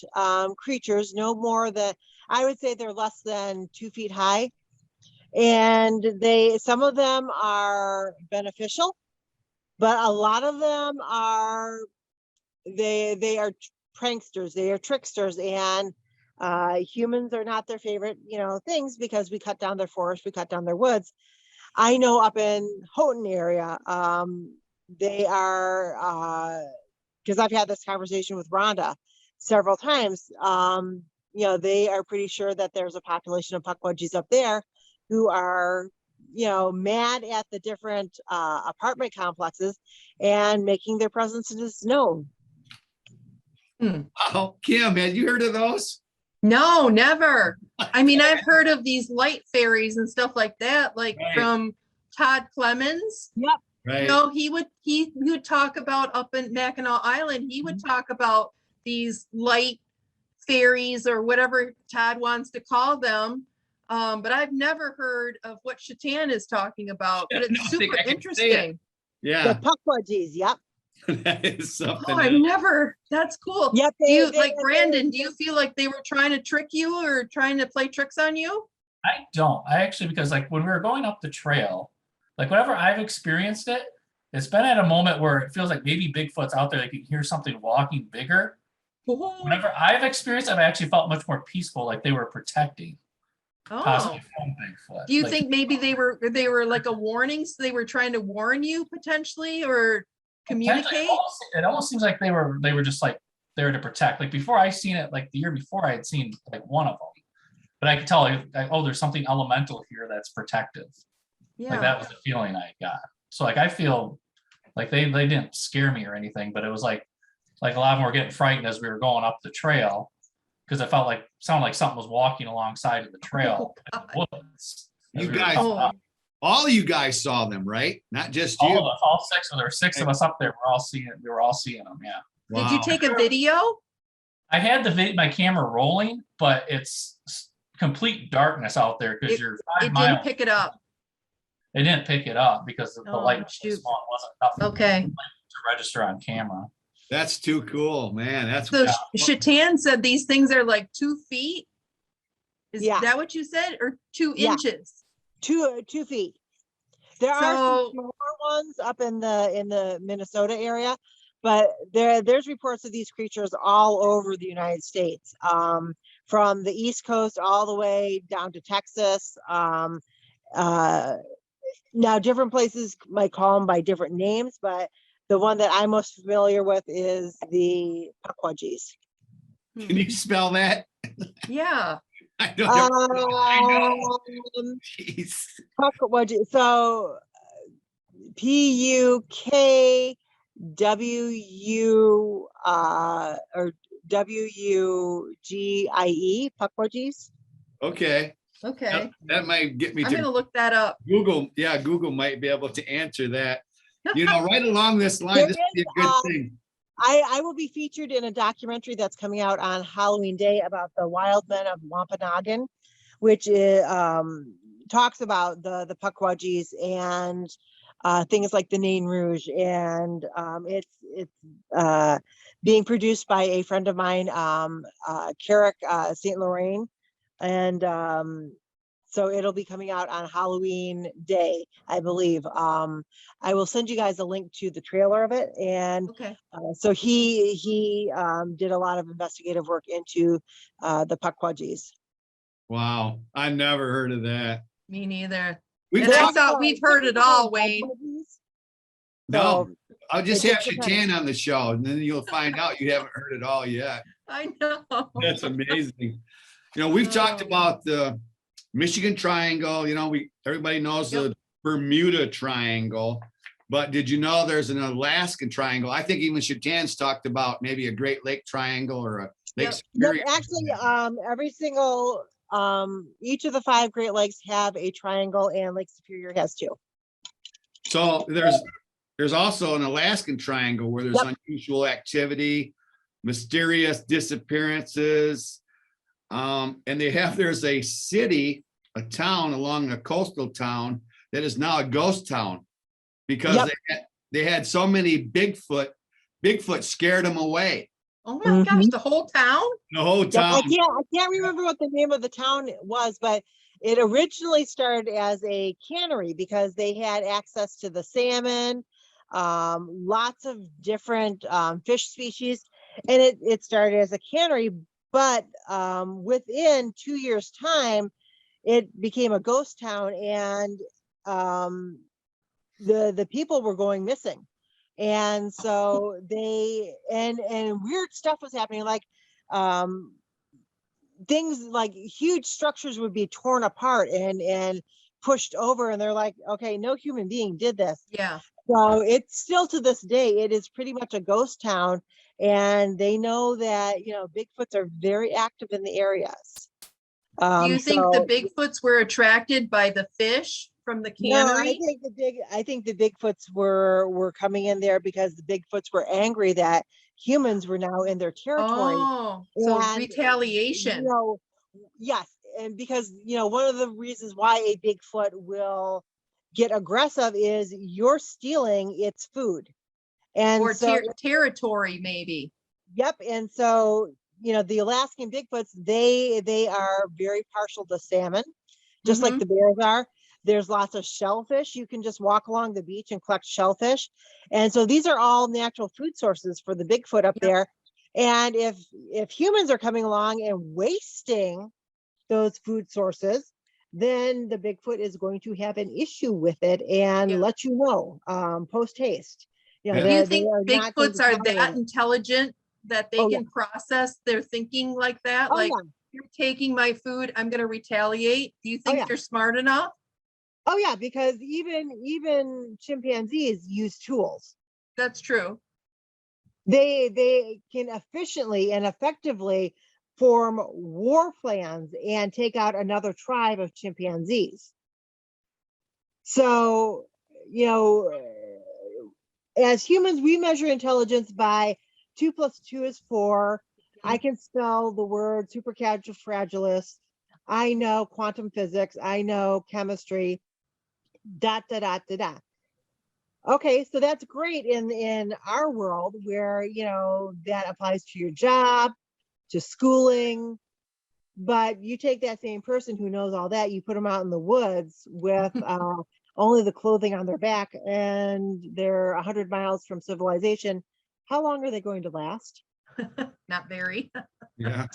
creatures, no more than, I would say they're less than 2 feet high. And some of them are beneficial, but a lot of them are, they are pranksters, they are tricksters, and humans are not their favorite, things, because we cut down their forest, we cut down their woods. I know up in Houghton area, they are, because I've had this conversation with Rhonda several times. they are pretty sure that there's a population of puckwudgies up there who are, mad at the different apartment complexes and making their presence known. Oh, Kim, had you heard of those? No, never. I mean, I've heard of these light fairies and stuff like that, like Right. from Todd Clemens. Right. He would talk about up in Mackinac Island, he would talk about these light fairies or whatever Todd wants to call them. But I've never heard of what Shetan is talking about, but it's I don't think super I can say it. interesting. The Yeah, puckwudgies, yep. that is something. Oh, I've never, that's cool. Yep. Do you, like Brandon, do you feel like they were trying to trick you or trying to play tricks on you? I don't. I actually, because like when we were going up the trail, like whenever I've experienced it, it's been at a moment where it feels like maybe Bigfoot's out there, like you can hear something walking bigger. Whenever I've experienced, I've actually felt much more peaceful, like they were protecting, possibly from Bigfoot. Do you Like, think maybe they were like a warning, so they were trying to warn you potentially or communicate? It almost seems like they were just like there to protect. Like before I seen it, like the year before I had seen like one of them, but I could tell like, oh, there's something elemental here that's protective. Like that was the feeling I got. So like I feel like they didn't scare me or anything, but it was like a lot of them were getting frightened as we were going up the trail because it sounded like something was walking alongside of the trail in the woods. as You we were guys, coming up. all of you guys saw them, right? Not just you. All six, there were six of us up there. We were all seeing them. Yeah. Did you Wow. take a video? I had my camera rolling, but it's complete darkness out there because you're 5 It miles. didn't pick it up. It didn't pick it up because the Oh, light was so shoot. small. It wasn't nothing Okay. to register on camera. That's too cool, man. That's So Shetan said these things are like 2 feet. Is Yeah. that what you said? Or 2 Yeah. inches? 2 feet. There are So- some smaller ones up in the Minnesota area, but there's reports of these creatures all over the United States, from the East Coast all the way down to Texas. Now, different places might call them by different names, but the one that I'm most familiar with is the Pukwudgies. Can you spell that? Yeah. I don't know. I know. Um, Jeez. Pukwudgies. So PUKWU or WUGIE, Pukwudgies. Okay. Okay. That might get me I'm to gonna look that up. Google. Yeah, Google might be able to answer that. Right along this line, this would be a good thing. I will be featured in a documentary that's coming out on Halloween Day about the Wild Men of Wampanoag, which is, talks about the Pukwudgies and things like the Nain Rouge, and it's being produced by a friend of mine, Carrick St. Lorraine, and so it'll be coming out on Halloween Day, I believe. I will send you guys a link to the trailer of it, and Okay. so he did a lot of investigative work into the Pukwudgies. Wow, I never heard of that. Me neither. We've And I talked- thought we've heard it all, Wayne. No, I'll just it have just Shetan on the show, and then you'll find out you haven't heard it all yet. I know. That's amazing. We've talked Oh. about the Michigan Triangle. Everybody knows the Bermuda Triangle, but did you know there's an Alaskan Triangle? I think even Shetan's talked about maybe a Great Lake Triangle or a Lake Yep. Superior. Actually, every single each of the 5 Great Lakes have a triangle, and Lake Superior has 2. So there's also an Alaskan Triangle where there's unusual activity, mysterious disappearances, and there's a city, a town along a coastal town that is now a ghost town because they had so many Bigfoot scared them away. Oh my gosh, the whole town? The whole Yep, town. I can't remember what the name of the town was, but it originally started as a cannery because they had access to the salmon, lots of different fish species, and it started as a cannery. But within 2 years' time, it became a ghost town, and the people were going missing. And so and weird stuff was happening, like things like huge structures would be torn apart and pushed over, and they're like, okay, no human being did this. Yeah. So it's still, to this day, it is pretty much a ghost town, and they know that, you know, Bigfoots are very active in the areas. Do you think the So Bigfoots were attracted by the fish from the no, cannery? I think the Bigfoots were coming in there because the Bigfoots were angry that humans were now in their territory. Oh, so And, retaliation. you know, yes, and because, you know, one of the reasons why a Bigfoot will get aggressive is you're stealing its food. And Or so, territory, maybe. yep, and so, you know, the Alaskan Bigfoots, they are very partial to salmon, just like Mhm. the bears are. There's lots of shellfish. You can just walk along the beach and collect shellfish. And so these are all natural food sources for the Bigfoot up Yep. there. And if humans are coming along and wasting those food sources, then the Bigfoot is going to have an issue with it and Yeah. let you know, post haste. You know, Yeah. Do you they think are not going Bigfoots to are tolerate that it. intelligent that they Oh, yeah. can process their thinking like that? Oh, Like, yeah. you're taking my food, I'm gonna retaliate. Do you Oh, think yeah. they're smart enough? Oh, yeah, because even chimpanzees use tools. That's true. They can efficiently and effectively form war plans and take out another tribe of chimpanzees. So, you know, as humans, we measure intelligence by 2 + 2 is 4. I can spell the word supercalifragilistic. I know quantum physics. I know chemistry. Dot, dot, dot, dot, dot. Okay, so that's great in our world where, you know, that applies to your job, to schooling. But you take that same person who knows all that, you put them out in the woods with only the clothing on their back, and they're 100 miles from civilization. How long are they going to last? Not very. Yeah.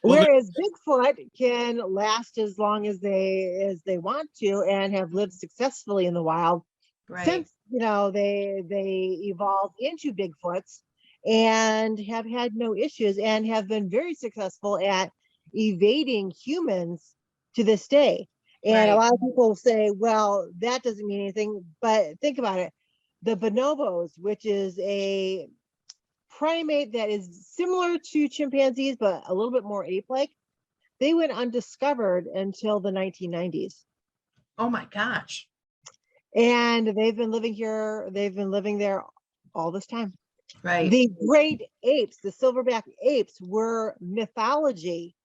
Well, Whereas Bigfoot can last as long as they want to and have lived successfully in the wild Right. since, you know, they evolved into Bigfoots and have had no issues and have been very successful at evading humans to this day. And a Right. lot of people say, well, that doesn't mean anything, but think about it. The bonobos, which is a primate that is similar to chimpanzees but a little bit more ape-like, they went undiscovered until the 1990s. Oh my gosh. And they've been living there all this time. Right. The great apes, the silverback apes, were mythology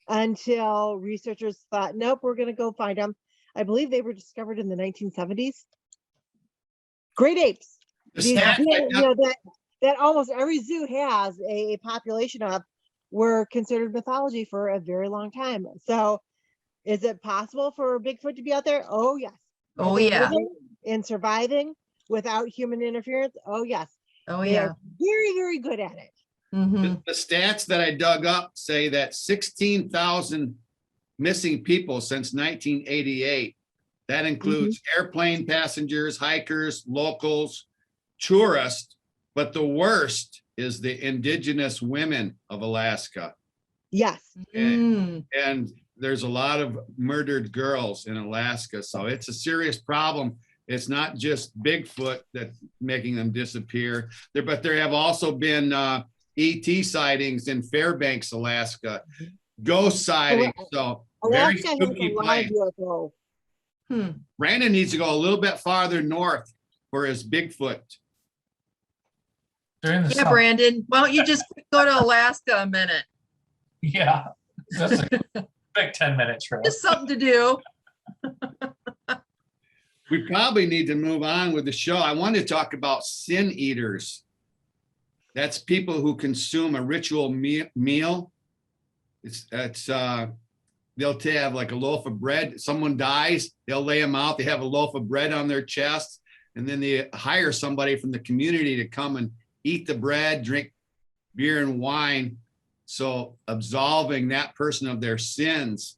until researchers thought, nope, we're going to go find them. I believe they were discovered in the 1970s. Great apes. the These stats big, I you know, that almost every zoo has a population of, were considered mythology for a very long time. So is it possible for Bigfoot to be out there? Oh, yes. Are Oh they yeah. living and surviving without human interference? Oh, yes. Oh They yeah. are very, very good at it. Mm-hmm. The stats that I dug up say that 16,000 missing people since 1988. That includes airplane passengers, hikers, locals, tourists, but the worst is the indigenous women of Alaska. Yes. Mm. And there's a lot of murdered girls in Alaska. So it's a serious problem. It's not just Bigfoot that's making them disappear there, but there have also been ET sightings in Fairbanks, Alaska, ghost sightings. So very Alaska has spooky a lot of place. UFO. Brandon needs to go a little bit farther north for his Bigfoot. During the Yeah, summer. Brandon, why don't you just go to Alaska a minute? Yeah, that's a big 10-minute trip. Just something to do. We probably need to move on with the show. I want to talk about sin eaters. That's people who consume a ritual meal. They'll have like a loaf of bread. Someone dies, they'll lay them out. They have a loaf of bread on their chest, and then they hire somebody from the community to come and eat the bread, drink beer and wine. So absolving that person of their sins.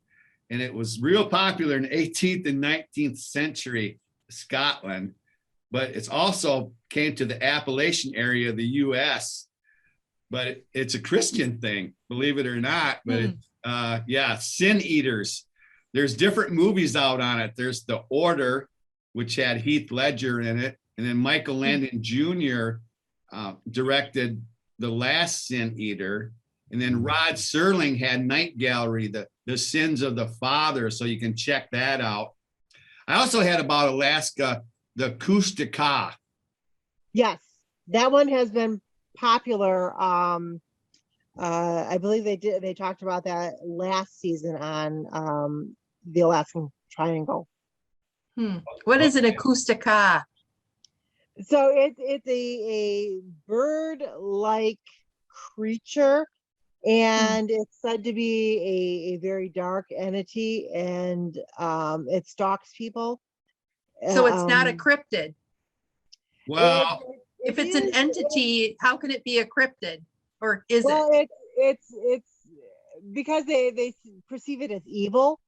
And it was real popular in the 18th and 19th century Scotland, but it's also came to the Appalachian area of the US. but it's a Christian thing, believe it or not. But yeah, Sin Eaters. There's different movies out on it. There's The Order, which had Heath Ledger in it, and then Michael Landon Jr. Directed The Last Sin Eater, and then Rod Serling had Night Gallery, the Sins of the Father, so you can check that out. I also had about Alaska, the Kushtaka. Yes, that one has been popular. I believe they talked about that last season on the Alaskan Triangle. What is an acoustica? So it's a bird-like creature, and it's said to be a very dark entity, and it stalks people. So it's not a cryptid. Well, If it's an entity, how can it be a cryptid? Or is well, it? it's because they perceive it as evil.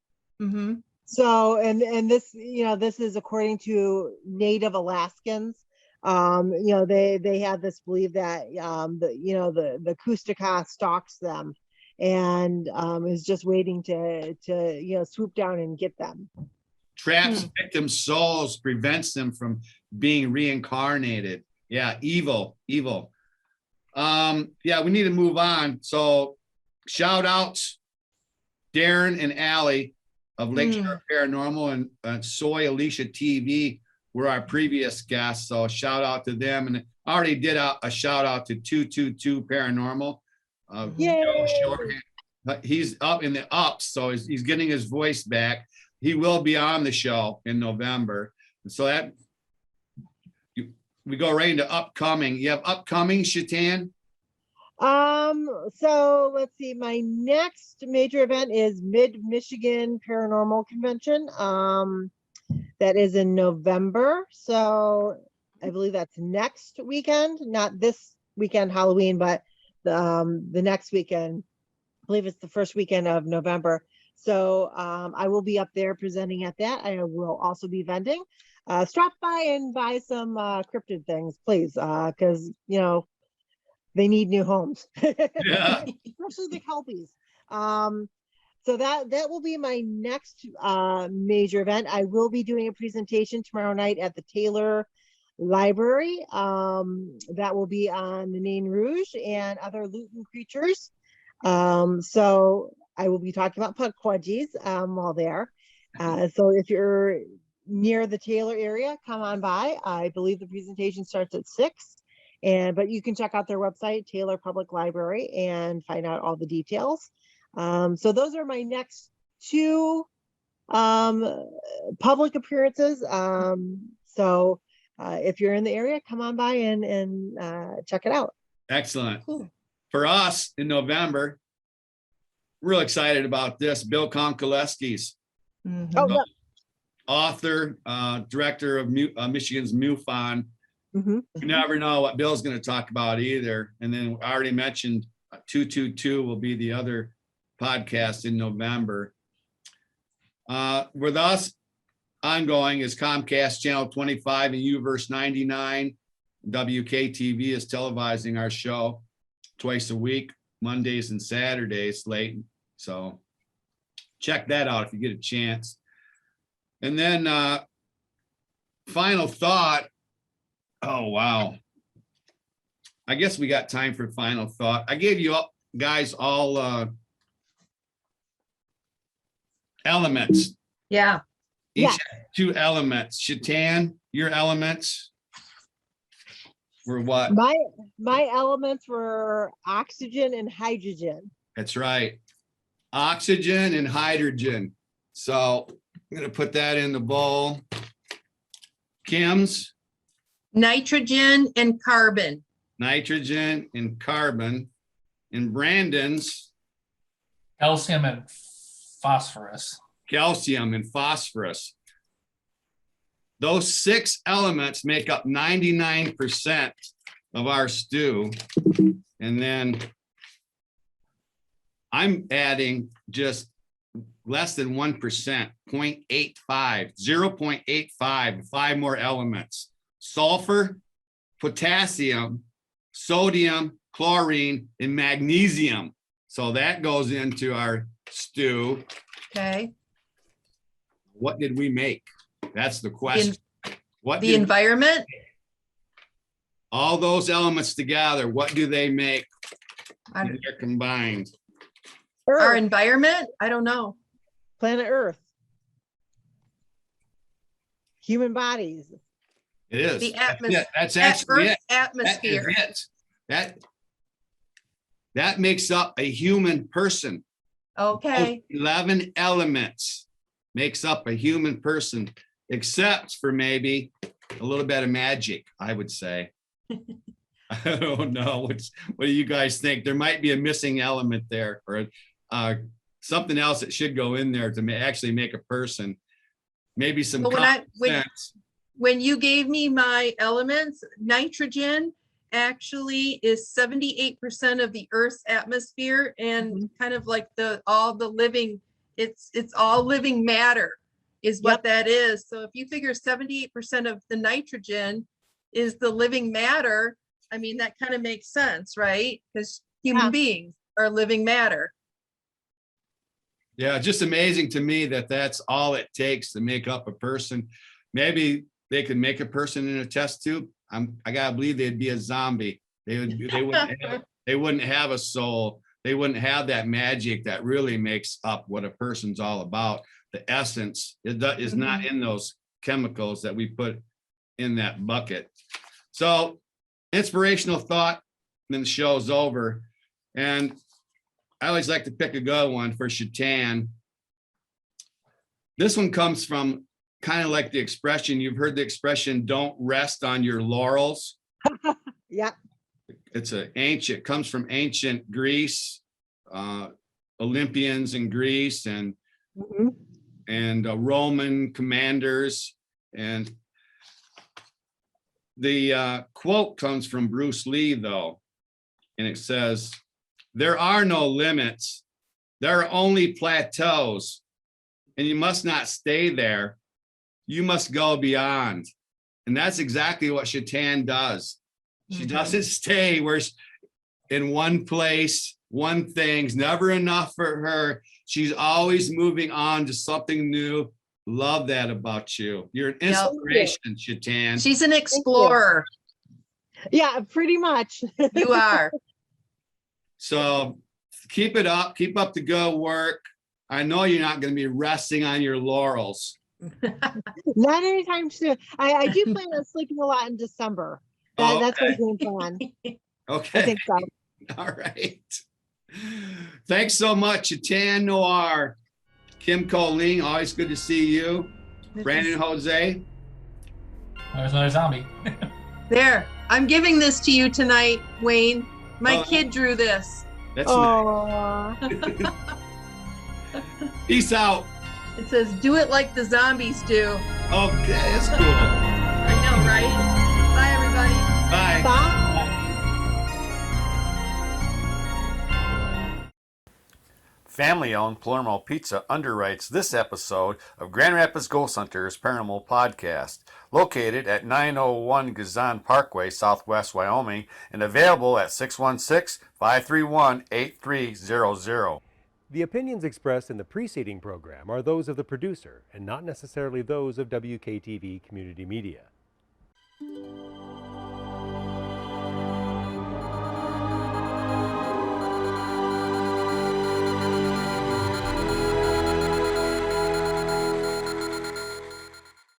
Mm-hmm. So, and this, this is according to Native Alaskans. They have this belief that the Kushtaka stalks them and is just waiting to swoop down and get them. traps victims' souls, prevents them from being reincarnated. Yeah, evil. Yeah, we need to move on. So shout outs, Darren and Allie of Lakeshore Paranormal and Soy Alicia TV were our previous guests. So shout out to them. And I already did a shout out to 222 Paranormal. Joe Shorthand. He's up in the ups, so he's getting his voice back. He will be on the show in November. And so that we go right into upcoming. You have upcoming, Shetan? So let's see. My next major event is Mid-Michigan Paranormal Convention. That is in November. So I believe that's next weekend, not this weekend, Halloween, but the next weekend. I believe it's the first weekend of November. So I will be up there presenting at that. I will also be vending. Stop by and buy some cryptid things, please, because they need new homes, Yeah. especially the kelpies. So that will be my next major event. I will be doing a presentation tomorrow night at the Taylor Library. That will be on the Nain Rouge and other Luton creatures. So I will be talking about puckwudgies while there. So if you're near the Taylor area, come on by. I believe the presentation starts at 6. But you can check out their website, Taylor Public Library, and find out all the details. So those are my next 2 public appearances. So if you're in the area, come on by and check it out. Excellent. Cool. For us in November, real excited about this. Bill Konkoleski's Oh, yeah. author, director of Michigan's MUFON. Mm-hmm. You never know what Bill's going to talk about either. And then I already mentioned 222 will be the other podcast in November. With us ongoing is Comcast Channel 25 and Uverse 99. WKTV is televising our show twice a week, Mondays and Saturdays late. So check that out if you get a chance. And then final thought. Oh, wow. I guess we got time for final thought. I gave you guys all elements. Yeah. Each had 2 elements. Shetan, your elements were what? My elements were oxygen and hydrogen. That's right. Oxygen and hydrogen. So I'm going to put that in the bowl. Kim's? Nitrogen and carbon. Nitrogen and carbon. And Brandon's? Calcium and phosphorus. Calcium and phosphorus. Those 6 elements make up 99% of our stew. And then I'm adding just less than 1%, 0.85, 0.85, 5 more elements. Sulfur, potassium, sodium, chlorine, and magnesium. So that goes into our stew. Okay. What did we make? That's the question. What The did environment, all those elements together, what do they make I- when they're combined? our Earth, environment, I don't know. planet Earth. Human bodies. It is. The That's atmos- it. That's actually Earth's it. That is atmosphere. it. That makes up a human person. Those Okay. 11 elements makes up a human person, except for maybe a little bit of magic, I would say. I don't know. What do you guys think? There might be a missing element there, or something else that should go in there to actually make a person. Maybe some But common sense. when you gave me my elements, nitrogen actually is 78% of the Earth's atmosphere, and kind of like all the living, it's all living matter is what that is. So if you figure 78% of the nitrogen is the living matter, I mean, that kind of makes sense, right? Because human beings are living matter. Yeah, just amazing to me that that's all it takes to make up a person. Maybe they could make a person in a test tube. I gotta believe they'd be a zombie. They wouldn't have a soul. They wouldn't have that magic that really makes up what a person's all about. The essence is not in those chemicals that we put in that bucket. So inspirational thought, then the show's over. And I always like to pick a good one for Shetan. This one comes from kind of like the expression, you've heard the expression, don't rest on your laurels. Yeah. It comes from ancient Greece, Olympians in Greece and Roman commanders. And the quote comes from Bruce Lee, though, and it says, "There are no limits. There are only plateaus, and you must not stay there. You must go beyond." And that's exactly what Shetan does. She doesn't stay in one place. One thing's never enough for her. She's always moving on to something new. Love that about you. You're an inspiration, Shetan. She's an explorer. Yeah, pretty much. You are. So keep it up. Keep up the good work. I know you're not going to be resting on your laurels. Not anytime soon. I do plan on sleeping a lot in December. That's my game plan. Okay. I think so. All right. Thanks so much, Shetan Noir. Kim Coling, always good to see you. Brandon Jose. There's another zombie. There. I'm giving this to you tonight, Wayne. My Oh. kid drew this. That's Oh, nice. Peace out. It says, "Do it like the zombies do." Okay, that's cool. I know, right? Bye, everybody. Bye. bye. Family-owned Palermo Pizza underwrites this episode of Grand Rapids Ghost Hunters Paranormal Podcast, located at 901 Gazan Parkway, Southwest Wyoming, and available at 616-531-8300. The opinions expressed in the preceding program are those of the producer and not necessarily those of WKTV Community Media.